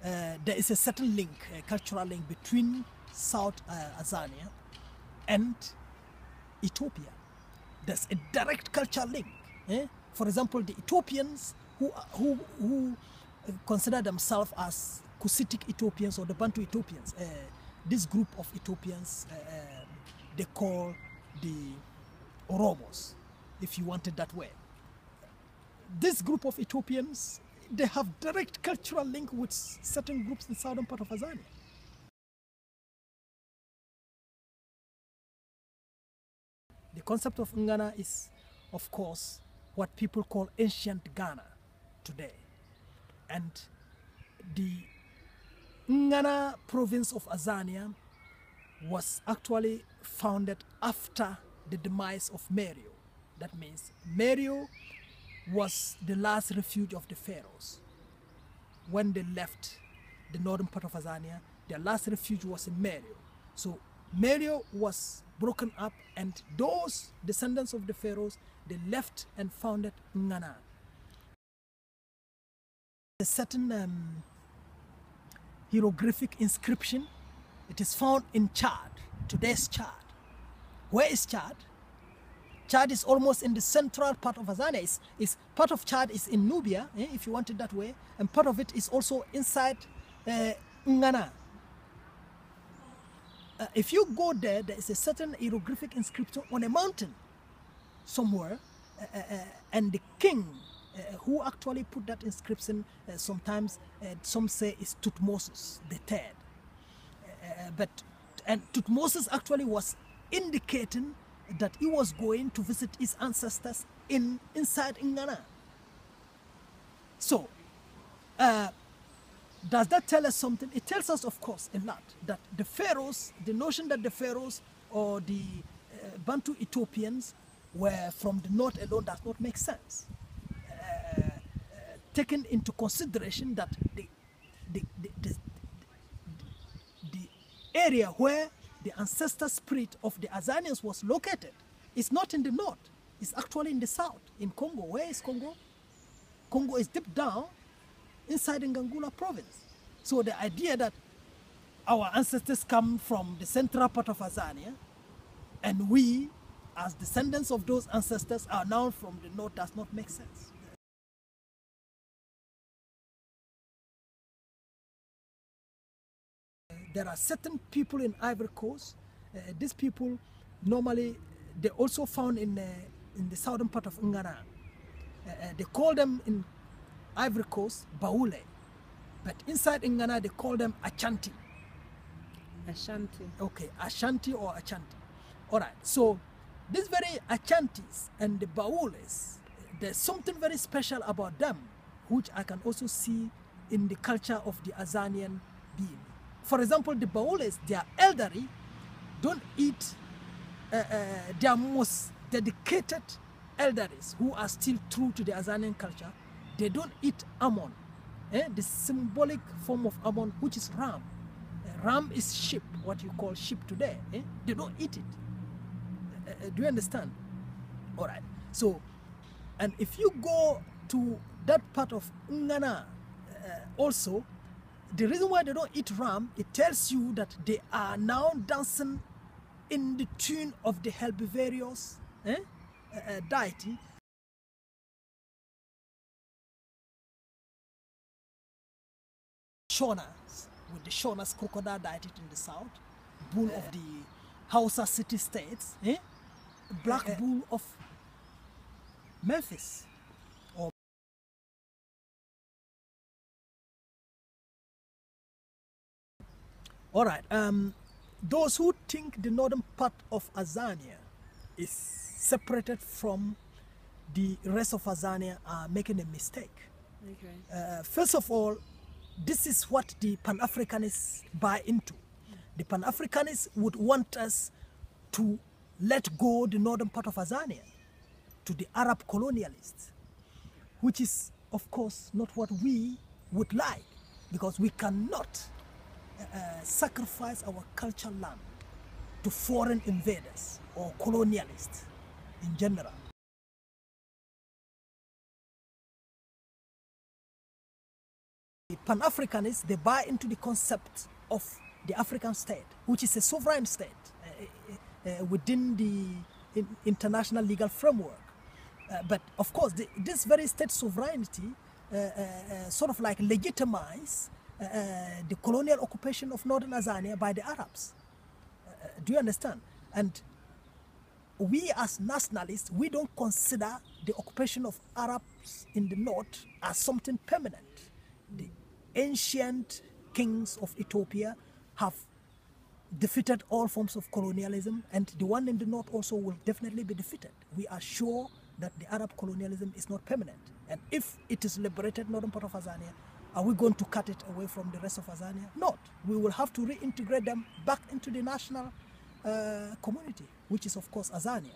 there is a certain link, a cultural link between South Azania and Ethiopia. There's a direct cultural link. For example, the Ethiopians who consider themselves as Cushitic Ethiopians or the Bantu Ethiopians, this group of Ethiopians they call the Oromos, if you want it that way. This group of Ethiopians, they have direct cultural link with certain groups in southern part of Azania. The concept of Ngana is, of course, what people call ancient Ghana today. And the Ngana province of Azania was actually founded after the demise of Merio. That means Merio was the last refuge of the pharaohs. When they left the northern part of Azania, their last refuge was in Merio. So Merio was broken up, and those descendants of the pharaohs, they left and founded Ngana. A certain hieroglyphic inscription, it is found in Chad, today's Chad. Where is Chad? Chad is almost in the central part of Azania. Part of Chad is in Nubia, if you want it that way, and part of it is also inside Ngana. If you go there, there is a certain hieroglyphic inscription on a mountain somewhere, and the king who actually put that inscription, sometimes some say is Tutmosis the third. And Tutmosis actually was indicating that he was going to visit his ancestors inside Ngana. So, does that tell us something? It tells us, of course, a lot, that the pharaohs, the notion that the pharaohs or the Bantu Ethiopians were from the north alone does not make sense. Taken into consideration that the area where the ancestor spirit of the Azanians was located is not in the north, it's actually in the south, in Congo. Where is Congo? Congo is deep down inside Ngangula province. So the idea that our ancestors come from the central part of Azania and we, as descendants of those ancestors, are now from the north does not make sense. There are certain people in Ivory Coast. These people normally they also found in the southern part of Ngana. They call them in Ivory Coast Baule, but inside Ngana they call them Ashanti. Ashanti. Okay, Ashanti or Ashanti. All right. So these very Ashantis and the Baules, there's something very special about them, which I can also see in the culture of the Azanian being. For example, the Baules, their elderly, don't eat their most dedicated elderlies who are still true to the Azanian culture. They don't eat almond, the symbolic form of almond, which is ram. Ram is sheep, what you call sheep today. They don't eat it. Do you understand? All right. So, and if you go to that part of Ngana also, the reason why they don't eat ram, it tells you that they are now dancing in the tune of the herbivorous deity. Shonas, with the Shonas crocodile deity in the south, bull of the Hausa city states, black bull of Memphis. All right, those who think the northern part of Azania is separated from the rest of Azania are making a mistake. Okay. First of all, this is what the Pan-Africanists buy into. The Pan-Africanists would want us to let go the northern part of Azania to the Arab colonialists, which is, of course, not what we would like, because we cannot sacrifice our cultural land to foreign invaders or colonialists in general. Pan-Africanists, they buy into the concept of the African state, which is a sovereign state within the international legal framework. But of course, this very state sovereignty sort of like legitimize the colonial occupation of northern Azania by the Arabs. Do you understand? And we as nationalists, we don't consider the occupation of Arabs in the north as something permanent. The ancient kings of Ethiopia have defeated all forms of colonialism, and the one in the north also will definitely be defeated. We are sure that the Arab colonialism is not permanent. And if it is liberated northern part of Azania, are we going to cut it away from the rest of Azania? Not. We will have to reintegrate them back into the national community, which is of course Azania.